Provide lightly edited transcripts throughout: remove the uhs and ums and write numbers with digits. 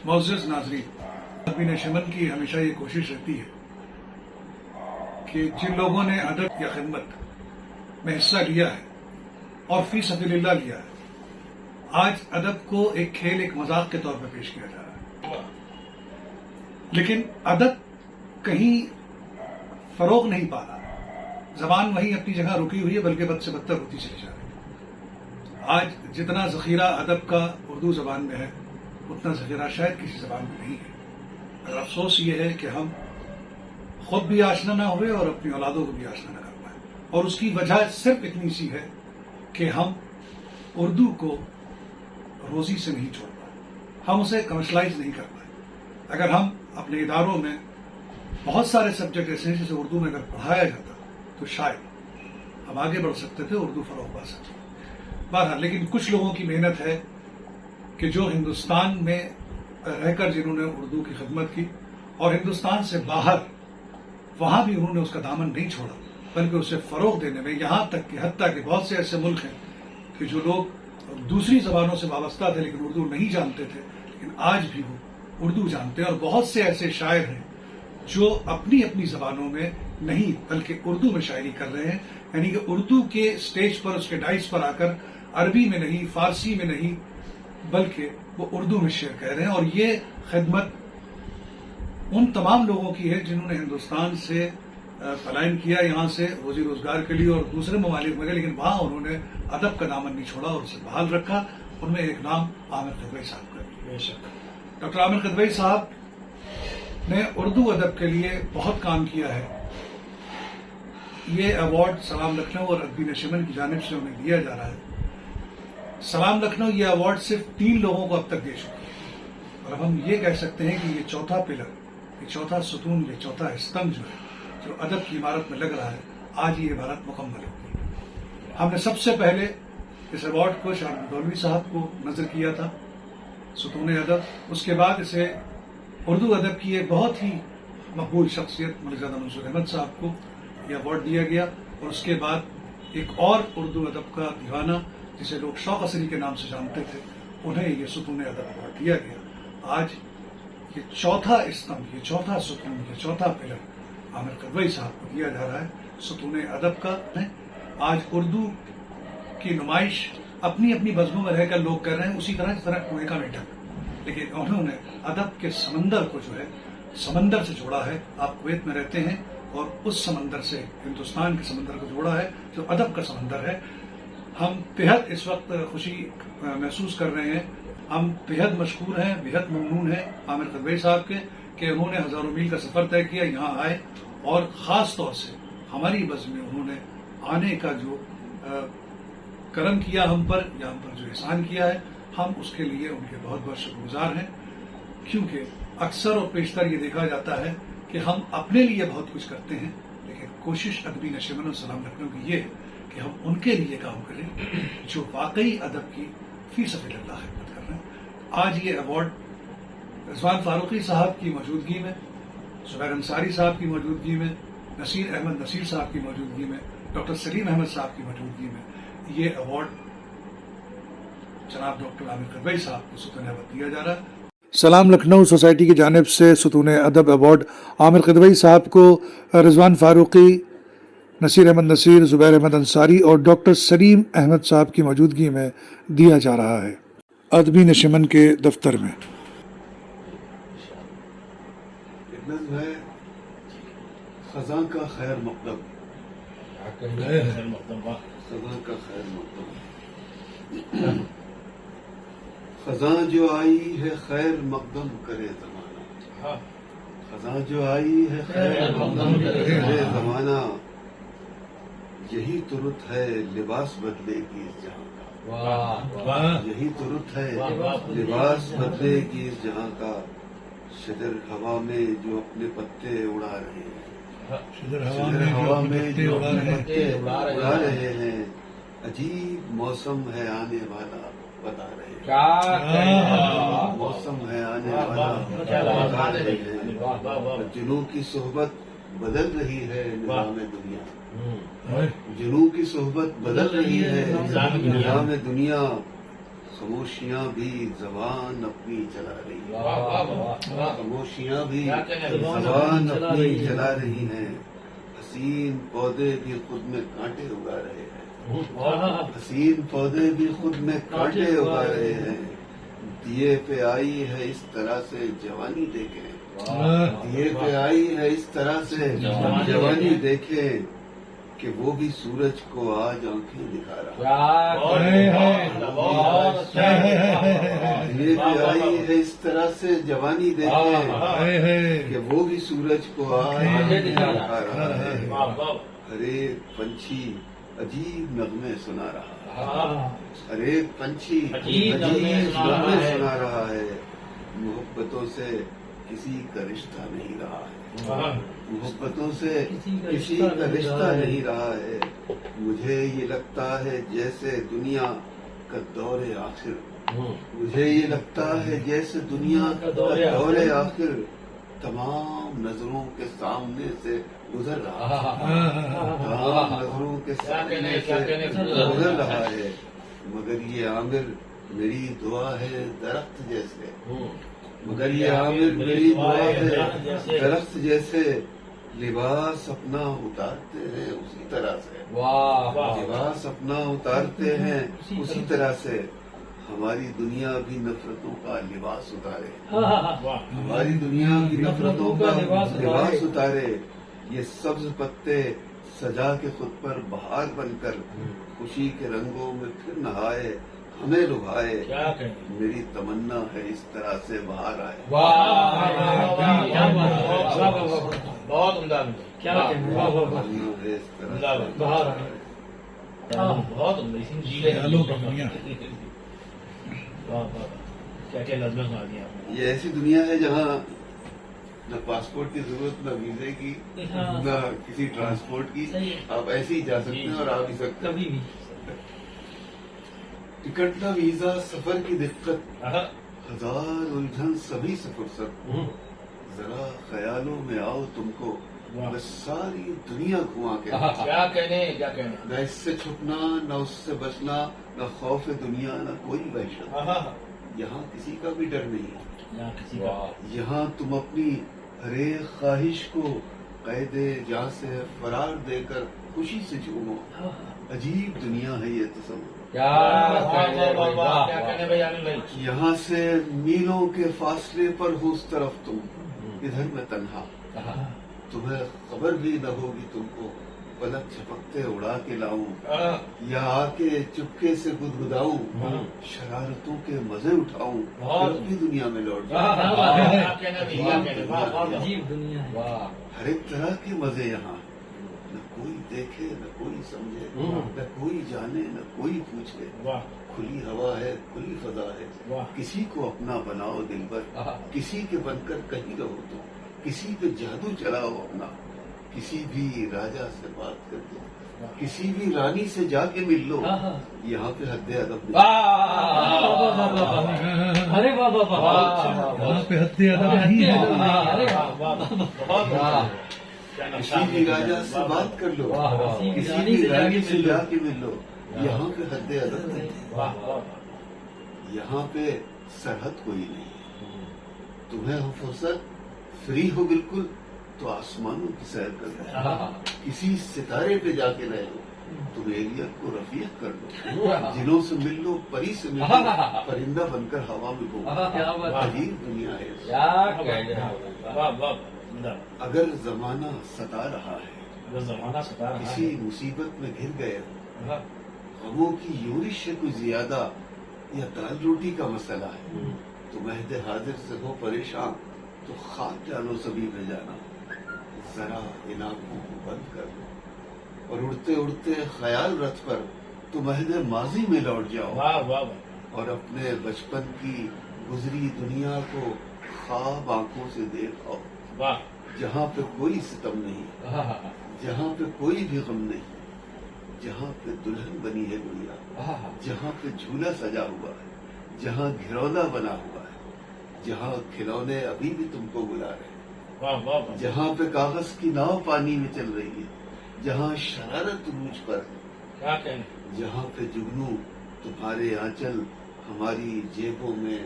معزز ناظرین، ادبی نشمن کی ہمیشہ یہ کوشش رہتی ہے کہ جن لوگوں نے ادب یا خدمت میں حصہ لیا ہے اور فی سبیل اللہ لیا ہے، آج ادب کو ایک کھیل، ایک مذاق کے طور پر پیش کیا جا رہا ہے، لیکن ادب کہیں فروغ نہیں پا رہا، زبان وہیں اپنی جگہ رکی ہوئی ہے، بلکہ بد سے بدتر ہوتی چلی جا رہی ہے۔ آج جتنا ذخیرہ ادب کا اردو زبان میں ہے، اتنا ذخیرہ شاید کسی زبان میں نہیں ہے۔ اور افسوس یہ ہے کہ ہم خود بھی آشنا نہ ہوئے اور اپنی اولادوں کو بھی آشنا نہ کر پائے، اور اس کی وجہ صرف اتنی سی ہے کہ ہم اردو کو روزی سے نہیں چھوڑ پائے، ہم اسے کمرشلائز نہیں کر پائے۔ اگر ہم اپنے اداروں میں بہت سارے سبجیکٹ ایسے ہیں جسے اردو میں اگر پڑھایا جاتا تو شاید ہم آگے بڑھ سکتے تھے، اردو فروغ پا سکتے تھے۔ بہرحال لیکن کچھ لوگوں کی محنت ہے کہ جو ہندوستان میں رہ کر جنہوں نے اردو کی خدمت کی، اور ہندوستان سے باہر وہاں بھی انہوں نے اس کا دامن نہیں چھوڑا، بلکہ اسے فروغ دینے میں، یہاں تک کہ حتیٰ کہ بہت سے ایسے ملک ہیں کہ جو لوگ دوسری زبانوں سے وابستہ تھے لیکن اردو نہیں جانتے تھے، لیکن آج بھی وہ اردو جانتے ہیں، اور بہت سے ایسے شاعر ہیں جو اپنی اپنی زبانوں میں نہیں بلکہ اردو میں شاعری کر رہے ہیں، یعنی کہ اردو کے سٹیج پر، اس کے ڈائس پر آ کر عربی میں نہیں، فارسی میں نہیں، بلکہ وہ اردو میں شعر کہہ رہے ہیں۔ اور یہ خدمت ان تمام لوگوں کی ہے جنہوں نے ہندوستان سے پلاয়ن کیا یہاں سے روزی روزگار کے لیے اور دوسرے ممالک میں گئے، لیکن وہاں انہوں نے ادب کا دامن نہیں چھوڑا اور اسے بحال رکھا۔ ان میں ایک نام عامر قدوئی صاحب کا بھی۔ بے شک ڈاکٹر عامر قدوئی صاحب نے اردو ادب کے لیے بہت کام کیا ہے۔ یہ ایوارڈ سلام لکھنؤ اور ادبی نشمن کی جانب سے انہیں دیا جا رہا ہے۔ سلام لکھنؤ یہ ایوارڈ صرف 3 لوگوں کو اب تک دے چکی ہے، اور اب ہم یہ کہہ سکتے ہیں کہ یہ چوتھا پلر، یہ چوتھا ستون، یہ چوتھا استمبھ جو ہے، جو ادب کی عمارت میں لگ رہا ہے، آج یہ عمارت مکمل ہوگی۔ ہم نے سب سے پہلے اس ایوارڈ کو شاہ مدولوی صاحب کو نظر کیا تھا، ستون ادب۔ اس کے بعد اسے اردو ادب کی ایک بہت ہی مقبول شخصیت ملکزادہ منصور احمد صاحب کو یہ ایوارڈ دیا گیا، اور اس کے بعد ایک اور اردو ادب کا دیوانہ جسے لوگ شوق اثری کے نام سے جانتے تھے، انہیں یہ ستون ادب ایوارڈ دیا گیا۔ آج یہ چوتھا استمبھ، یہ چوتھا ستون، یہ چوتھا پلر عامر قدوئی صاحب کو دیا جا رہا ہے ستون ادب کا۔ آج اردو کی نمائش اپنی اپنی بزموں میں رہ کر لوگ کر رہے ہیں، اسی طرح جس طرح کنویں کا میٹھا، لیکن انہوں نے ادب کے سمندر کو جو ہے سمندر سے جوڑا ہے۔ آپ کویت میں رہتے ہیں اور اس سمندر سے ہندوستان کے سمندر کو جوڑا ہے جو ادب کا سمندر ہے۔ ہم بےحد اس وقت خوشی محسوس کر رہے ہیں، ہم بےحد مشکور ہیں، بےحد ممنون ہیں عامر قدوئی صاحب کے کہ انہوں نے ہزاروں میل کا سفر طے کیا، یہاں آئے، اور خاص طور سے ہماری بزم میں انہوں نے آنے کا جو کرم کیا ہم پر، یا ہم پر جو احسان کیا ہے، ہم اس کے لیے ان کے بہت بہت شکر گزار ہیں۔ کیونکہ اکثر اور بیشتر یہ دیکھا جاتا ہے کہ ہم اپنے لیے بہت کچھ کرتے ہیں، لیکن کوشش ادبی نشمن اور سلام لکھنؤ کی یہ ہے کہ ہم ان کے لیے کام کریں جو واقعی ادب کی فی سبیل اللہ خدمت کر رہے ہیں۔ آج یہ ایوارڈ رضوان فاروقی صاحب کی موجودگی میں، زبیر انصاری صاحب کی موجودگی میں، نصیر احمد نصیر صاحب کی موجودگی میں، ڈاکٹر سلیم احمد صاحب کی موجودگی میں یہ ایوارڈ جناب ڈاکٹر عامر قدوئی صاحب کو ستون ادب دیا جا رہا ہے۔ سلام لکھنؤ سوسائٹی کی جانب سے ستون ادب ایوارڈ عامر قدوئی صاحب کو رضوان فاروقی، نصیر احمد نصیر، زبیر احمد انصاری اور ڈاکٹر سلیم احمد صاحب کی موجودگی میں دیا جا رہا ہے ادبی نشمن کے دفتر میں۔ نظم ہے خزاں کا خیر مقدم، خزاں کا خیر مقدم، خزاں جو آئی ہے خیر مقدم کرے زمانہ، خزاں جو آئی ہے خیر مقدم کرے زمانہ، یہی تو رت ہے لباس بدلے گی اس جہاں کا، یہی تو رت ہے لباس بدلے گی اس جہاں کا، شجر ہوا میں جو اپنے پتے اڑا رہے ہیں، شجر ہوا میں جو اپنے پتے اڑا رہے ہیں، عجیب موسم ہے آنے والا بتا رہے ہیں، موسم ہے آنے والا بتا رہے ہیں، جنوں کی صحبت بدل رہی ہے نظام دنیا، جنوں کی صحبت بدل رہی ہے نظام دنیا، خاموشیاں بھی زبان اپنی چلا رہی ہیں، واہ واہ واہ واہ خاموشیاں بھی کیا کہنے ہیں؟ زبان اپنی چلا رہی ہیں، حسین پودے بھی خود میں کانٹے اگا رہے ہیں، حسین پودے بھی خود میں کانٹے اگا رہے ہیں، دیے پہ آئی ہے اس طرح سے جوانی دیکھیں، دیے پہ آئی ہے اس طرح سے جوانی دیکھیں کہ وہ بھی سورج کو آج آنکھیں دکھا رہا ہے، دیے پہ آئی ہے اس طرح سے جوانی دیکھیں کہ وہ بھی سورج کو آج آنکھیں دکھا رہا ہے، ہر ایک پنچھی عجیب نغمے سنا رہا ہے، ہر ایک پنچھی عجیب نغمے سنا رہا ہے، محبتوں سے کسی کا رشتہ نہیں رہا ہے، محبتوں سے کسی کا رشتہ نہیں رہا ہے، مجھے یہ لگتا ہے جیسے دنیا کا دور آخر، مجھے یہ لگتا ہے جیسے دنیا کا دور آخر تمام نظروں کے سامنے سے گزر رہا ہے، تمام نظروں کے سامنے سے گزر رہا ہے، مگر یہ عامر میری دعا ہے درخت جیسے، مگر یہ عامر میری دعا ہے درخت جیسے، لباس اپنا اتارتے ہیں اسی طرح سے، لباس اپنا اتارتے ہیں اسی طرح سے، ہماری دنیا بھی نفرتوں کا لباس اتارے، ہماری دنیا بھی نفرتوں کا لباس اتارے، یہ سبز پتے سجا کے خود پر بہار بن کر خوشی کے رنگوں میں پھر نہائے، ہمیں لبھائے، میری تمنا ہے اس طرح سے باہر آئے، بہت عمدہ، کیا تمنا ہے اس طرح سے باہر آئے۔ بہت عمدہ، خیالوں کا دنیا کیا کیا لفظ سنا دیا آپ نے۔ یہ ایسی دنیا ہے جہاں نہ پاسپورٹ کی ضرورت، نہ ویزے کی، نہ کسی ٹرانسپورٹ کی، آپ ایسے ہی جا سکتے ہیں اور آ بھی سکتے ہیں، ٹکٹ نہ ویزا، سفر کی دقت، ہزار الجھن سبھی سے فرصت، ذرا خیالوں میں آؤ تم کو بس ساری دنیا گھما کے، کیا کہنے کیا کہنے، نہ اس سے چھپنا نہ اس سے بچنا، نہ خوف دنیا نہ کوئی وحشت، یہاں کسی کا بھی ڈر نہیں، یہاں کسی کا یہاں تم اپنی ہر ایک خواہش کو قید جاں سے فرار دے کر خوشی سے جھومو، عجیب دنیا ہے یہ تصور، کیا کہنے بھائی عامر بھائی، یہاں سے میلوں کے فاصلے پر ہو اس طرف تم، ادھر میں تنہا، تمہیں خبر بھی نہ ہوگی تم کو، پلک جھپکتے اڑا کے لاؤں یا آ کے چپکے سے گدگداؤں، شرارتوں کے مزے اٹھاؤں، پھر اپنی دنیا میں لوٹ جاؤں، کیا کہنے بھائی، کیا کہنے، عجیب دنیا ہے، ہر ایک طرح کے مزے یہاں، نہ کوئی دیکھے نہ کوئی سمجھے، نہ کوئی جانے نہ کوئی پوچھے، کھلی ہوا ہے کھلی فضا ہے، کسی کو اپنا بناؤ دل بھر، کسی کے بن کر کہیں رہو تو، کسی پہ جادو چلاؤ اپنا، کسی بھی راجا سے بات کر دو، کسی بھی رانی سے جا کے مل لو، یہاں پہ حد ادب نہیں، ارے بابا یہاں پہ حد ادب نہیں ہے، کسی بھی راجا سے بات کر لو، کسی بھی رانی سے جا کے مل لو، یہاں پہ حد ادب نہیں، یہاں پہ سرحد کوئی نہیں، تمہیں ہو فرصت فری ہو بالکل تو آسمانوں کی سیر کر لو، کسی ستارے پہ جا کے رہ لو، تم ایلیت کو رفیق کر لو، جنوں سے مل لو پری سے مل لو، پرندہ بن کر ہوا میں گھومو، عجیب دنیا ہے، اگر زمانہ ستا رہا ہے، زمانہ ستا رہا کسی مصیبت میں گر گئے، غموں کی یورش ہے کچھ زیادہ یا دال روٹی کا مسئلہ ہے، تو مہد حاضر سے ہو پریشان تو خاک جانو سبھی پہ جانا، ذرا ان آنکھوں کو بند کر لو اور اڑتے اڑتے خیال رتھ پر تو مہد ماضی میں لوٹ جاؤ، اور اپنے بچپن کی گزری دنیا کو خواب آنکھوں سے دیکھو، جہاں پہ کوئی ستم نہیں، جہاں پہ کوئی بھی غم نہیں، جہاں پہ دلہن بنی ہے گڑیا، جہاں پہ جھولا سجا ہوا ہے، جہاں گھرولا بنا ہوا ہے، جہاں کھلونے ابھی بھی تم کو بلا رہے ہیں، جہاں پہ کاغذ کی ناؤ پانی میں چل رہی ہے، جہاں شرارت عروج پر ہے، جہاں پہ جگنو تمہارے آنچل ہماری جیبوں میں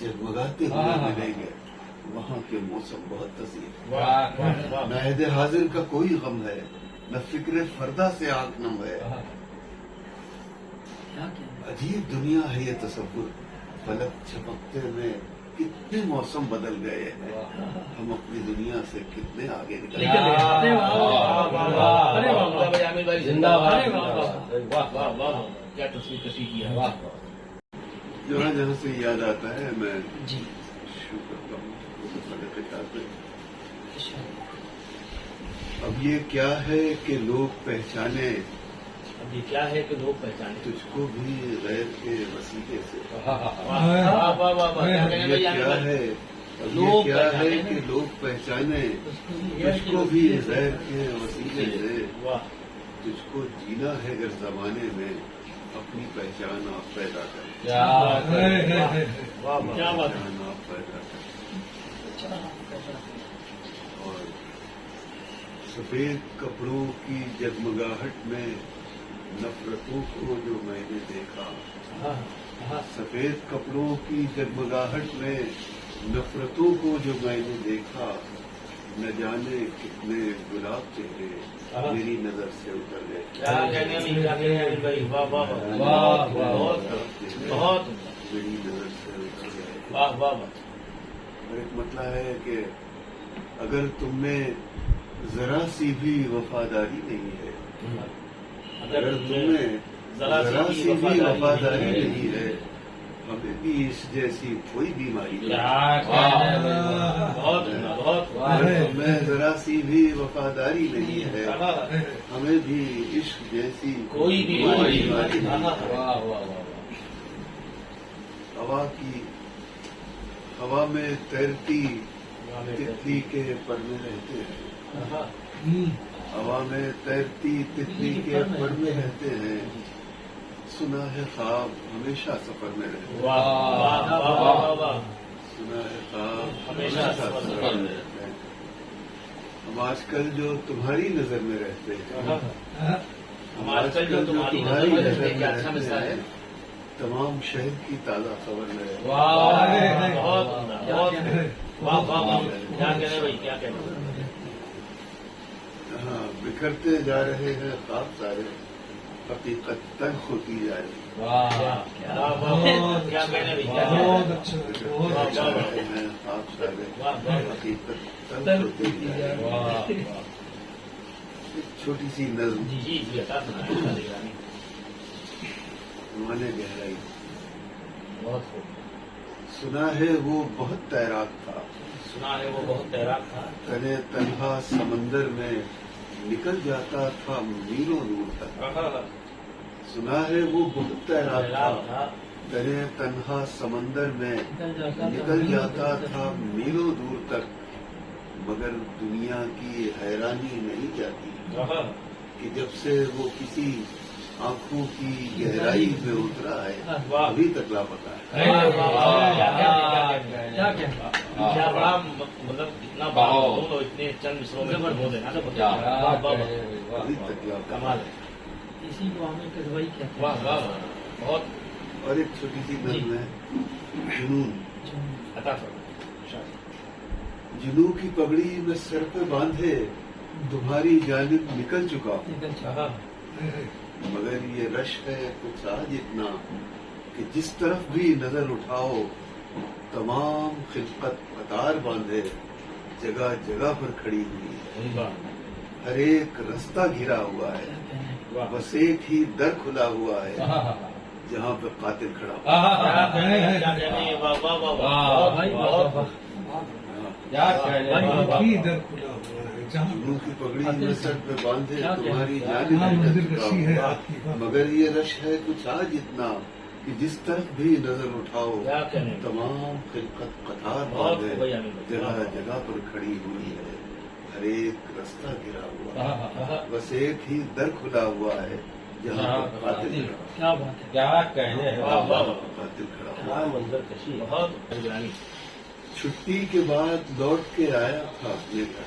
جگمگاتے ہوئے ملیں گے، وہاں کے موسم بہت تزئین، نہ عہد حاضر کا کوئی غم ہے، نہ فکر فردا سے آنکھ نم ہے۔ عجیب دنیا ہے یہ تصور، فلک جھپکتے میں کتنے موسم بدل گئے ہیں، ہم اپنی دنیا سے کتنے آگے نکل گئے۔ زندہ باد، کیا تصویر کشی کی ہے۔ جہاں جہاں سے یاد آتا ہے میں شروع کرتا ہوں خطاب پہ۔ اب یہ کیا ہے کہ لوگ پہچانے اب یہ کیا ہے کہ لوگ پہچانے تجھ کو بھی غیر کے وسیلے سے، واہ واہ واہ واہ، کیا کہنے یہ بھائی کیا عامر بھائی؟ ہے، اب یہ کیا ہے کہ لوگ پہچانے تجھ کو بھی غیر کے وسیلے سے، واہ، تجھ کو جینا ہے اگر زمانے میں اپنی پہچان آپ پیدا کریں، واہ واہ، کیا بات ہے۔ پہچان آپ پیدا کریں۔ اور سفید کپڑوں کی جگمگاہٹ میں نفرتوں کو جو میں نے دیکھا، سفید کپڑوں کی جگمگاہٹ میں نفرتوں کو جو میں نے دیکھا، نہ جانے کتنے گلاب چہرے میری نظر سے اتر گئے۔ کیا کہنے بھائی، کیا کہنے عامر بھائی، واہ واہ واہ، بہت بہت میری نظر سے اتر گئے۔ واہ واہ واہ، اور ایک مسئلہ ہے کہ اگر تم میں ذرا سی بھی وفاداری نہیں ہے، اگر تم میں ذرا سی بھی وفاداری نہیں ہے، ہمیں بھی اس جیسی کوئی بیماری نہیں ہے۔ بہت بہت اگر تم میں ذرا سی بھی وفاداری نہیں ہے، ہمیں بھی عشق جیسی کوئی بیماری نہیں ہے۔ واہ واہ ہوا میں تیرتی تتلی کے پر میں رہتے ہیں، ہوا میں تیرتی تتلی کے پر میں رہتے ہیں، سنا ہے خواب ہمیشہ سفر میں رہتے ہیں، واہ واہ واہ واہ، سنا ہے خواب ہمیشہ سفر میں رہتے ہیں۔ ہم آج کل جو تمہاری نظر میں رہتے ہیں، ہم آج کل جو تمہاری نظر میں رہتے ہیں، کیا اچھا مسئلہ ہے۔ تمام شہر کی تازہ خبر میں رہتے ہیں۔ واہ بہت بہت واہ واہ واہ، کیا کہنے بھائی، کیا کہنے۔ ہاں، بکھرتے جا رہے ہیں خواب سارے، حقیقت تلخ ہوتی جا رہی ہے۔ واہ واہ، کیا کہنے بھائی، کیا کہنے۔ بہت اچھا، بہت بکھرتے اچھا۔ جا رہے ہیں خواب سارے، حقیقت تلخ ہوتی جا رہی ہے۔ واہ ایک چھوٹی سی نظم، جی جی جی، عطا سنائیں نگرانی۔ مانے گہرائی۔ بہت خوب، سنا ہے وہ بہت تیراک تھا، سنا ہے وہ بہت تیراک تھا، تنے تنہا سمندر میں نکل جاتا تھا میلوں دور تک۔ سنا ہے وہ بہت تیراک تھا، تنے تنہا سمندر میں نکل جاتا تھا میلوں دور تک، مگر دنیا کی حیرانی نہیں جاتی کہ جب سے وہ کسی آنکھوں کی گہرائی میں اترا ہے، ابھی تک لاپتا ہے۔ کیا بڑا مطلب اتنا بڑا موضوع اور اتنے چند مصروں میں بول دینا تو ابھی تک لاپتا کمال ہے۔ ہے۔ واہ واہ واہ، بہت اور ایک چھوٹی سی نظم ہے، جنون۔ عطا فرمائیں۔ جنو کی پگڑی میں سر پہ باندھے تمہاری جانب نکل چکا ہوں، مگر یہ رش ہے کچھ آج اتنا کہ جس طرف بھی نظر اٹھاؤ تمام خلقت قطار باندھے جگہ جگہ پر کھڑی ہوئی ہے، ہر ایک رستہ گھرا ہوا ہے، بس ایک ہی در کھلا ہوا ہے جہاں پہ قاتل کھڑا ہوا ہے۔ ہی در کھلا ہوا ہے جہاں جنو کی پگڑی میں سر پہ باندھے تمہاری ہاں، جانب منزل نکل چکا رسی ہے ہوں، آپ کی۔ مگر یہ رش ہے کچھ آج اتنا کہ جس طرف بھی نظر اٹھاؤ تمام خلقت قطار باندھے جگہ جگہ پر کھڑی ہوئی ہے، ہر ایک رستہ گرا ہوا ہے، بس ایک ہی در کھلا ہوا ہے جہاں پر قاتل کھڑا ہوا ہے۔ کیا کہنے ہیں، قاتل کھڑا ہوا ہے۔ منظر کشی ہے۔ بہت نگرانی۔ چھٹی کے بعد لوٹ کے آیا تھا اپنے گھر،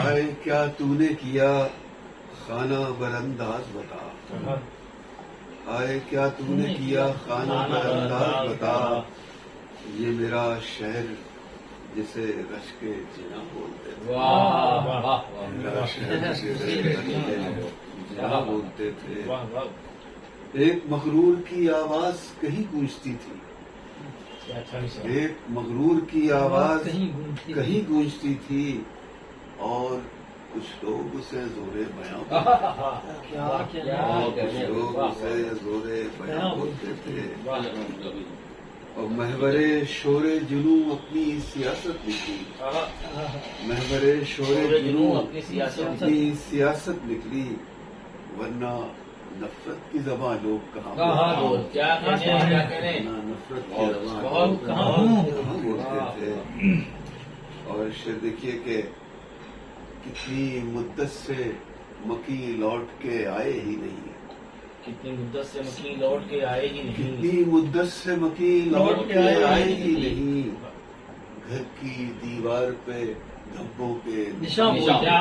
آئے کیا تو نے کیا خانہ برانداز بتا، آئے کیا تو نے کیا خانہ برانداز بتا، یہ میرا شہر جسے رشک جنا بولتے تھے، واہ واہ واہ میرا شہر جسے رشک جنا بولتے تھے، واہ واہ ایک مغرور کی آواز کہیں گونجتی تھی، کیا اچھا مصرع۔ ایک مغرور کی آواز کہیں گونجتی تھی۔ کہیں گونجتی تھی، اور کچھ لوگ اسے زورے بیاں کچھ لوگ اسے زورے بیاں بولتے تھے، اور محور شور جنوں اپنی سیاست نکلی، محور شور جنوں اپنی سیاست اپنی سیاست نکلی، ورنہ نفرت کی زبان لوگ کہاں کہاں بولتے کیا کہنے ہیں، کیا کہنے ہیں؟ ورنہ نفرت کی زبان بہت لوگ کہاں بولتے تھے۔ اور شعر دیکھیے کہ کتنی مدت سے مکی لوٹ کے آئے ہی نہیں، کتنی مدت سے مکین لوٹ کے آئے ہی نہیں، کتنی مدت سے مکی لوٹ کے آئے ہی نہیں، گھر کی دیوار پہ دھبوں کے نشان نشان۔ کیا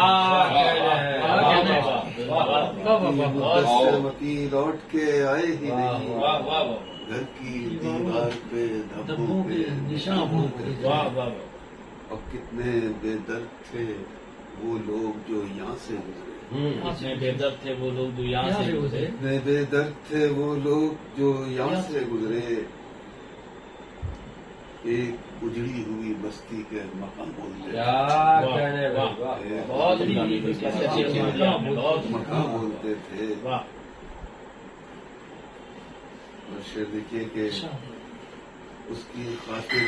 کہنا ہے، واہ کیا واہ کہنا ہے۔ واہ واہ کتنی مدت سے مکی لوٹ کے آئے ہی نہیں، واہ واہ گھر کی دیوار پہ دھبوں کے نشان بولتے تھے۔ واہ واہ اور کتنے بے درد تھے وہ لوگ جو یہاں سے گزرے، کتنے بے درد تھے وہ لوگ جو یہاں سے گزرے، کتنے بے درد تھے وہ لوگ جو یہاں سے گزرے، ایک اجڑی ہوئی بستی کے مقام بولتے تھے، کیا کہنا ہے، واہ واہ بہت ہی کیسے اچھے بہت مقام بولتے تھے۔ واہ اور شعر دیکھیے کہ اس کی خاطر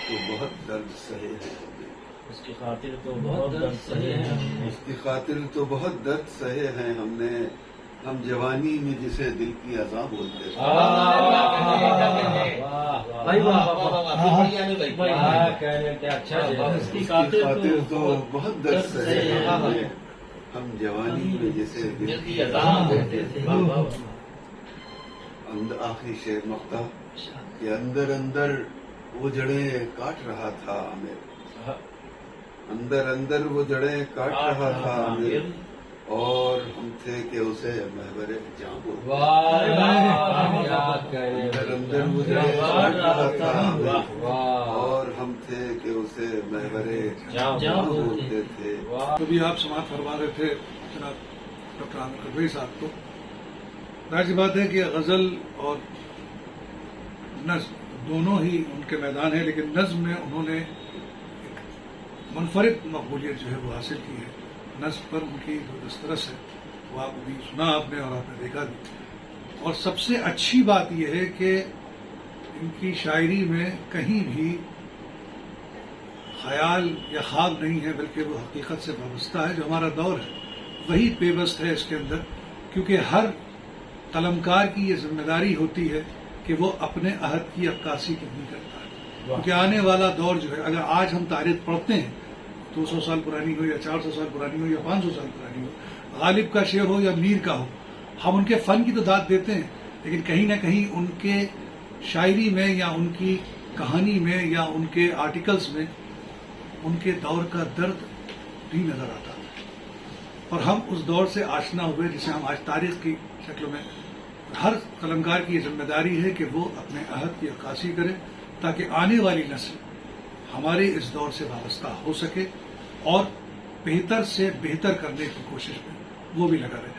تو بہت درد سہے ہیں ہم نے، اس کی خاطر تو بہت درد سہے ہیں، اس کی خاطر تو بہت درد سہے ہیں ہم نے، ہم جوانی میں جسے دل کی اذاں بولتے تھے، بھائی واہ واہ کہنے کیا اچھا ہے۔ اس کی خاطر تو بہت درد سہے ہیں ہم نے، ہم جوانی میں جسے دل کی اذاں بولتے تھے۔ آخری شعر مقطع کہ اندر اندر وہ جڑیں کاٹ رہا تھا عامر، اندر اندر وہ جڑیں کاٹ رہا تھا عامر، اور ہم تھے کہ اسے محور جاں بولتے، واہ کیا کہنے اندر اندر وہ جڑیں کاٹ رہا تھا عامر، واہ اور ہم تھے کہ اسے محور جاں جاں بولتے تھے۔ واہ تو بھی آپ سماعت فرما رہے تھے جناب ڈاکٹر عامر قدوئی صاحب کو، ظاہر سی بات ہے کہ غزل اور نظم دونوں ہی ان کے میدان ہیں، لیکن نظم میں انہوں نے ایک منفرد مقبولیت جو ہے وہ حاصل کی ہے، نظم پر ان کی جو دسترس ہے وہ آپ بھی سنا آپ نے اور آپ نے دیکھا بھی، اور سب سے اچھی بات یہ ہے کہ ان کی شاعری میں کہیں بھی خیال یا خواب نہیں ہے، بلکہ وہ حقیقت سے وابستہ ہے، جو ہمارا دور ہے وہی پیوست ہے اس کے اندر، کیونکہ ہر قلمکار کی یہ ذمہ داری ہوتی ہے کہ وہ اپنے عہد کی عکاسی کتنی کرتا ہے، کیونکہ آنے والا دور جو ہے، اگر آج ہم تاریخ پڑھتے ہیں 200 سال پرانی ہو یا 400 سال پرانی ہو یا 500 سال پرانی ہو، غالب کا شعر ہو یا میر کا ہو، ہم ان کے فن کی تو داد دیتے ہیں، لیکن کہیں نہ کہیں ان کے شاعری میں یا ان کی کہانی میں یا ان کے آرٹیکلز میں ان کے دور کا درد بھی نظر آتا ہے، اور ہم اس دور سے آشنا ہوئے جسے ہم آج تاریخ کی شکل میں، ہر قلمکار کی یہ ذمہ داری ہے کہ وہ اپنے عہد کی عکاسی کرے تاکہ آنے والی نسل ہمارے اس دور سے وابستہ ہو سکے اور بہتر سے بہتر کرنے کی کوشش میں وہ بھی لگا رہے۔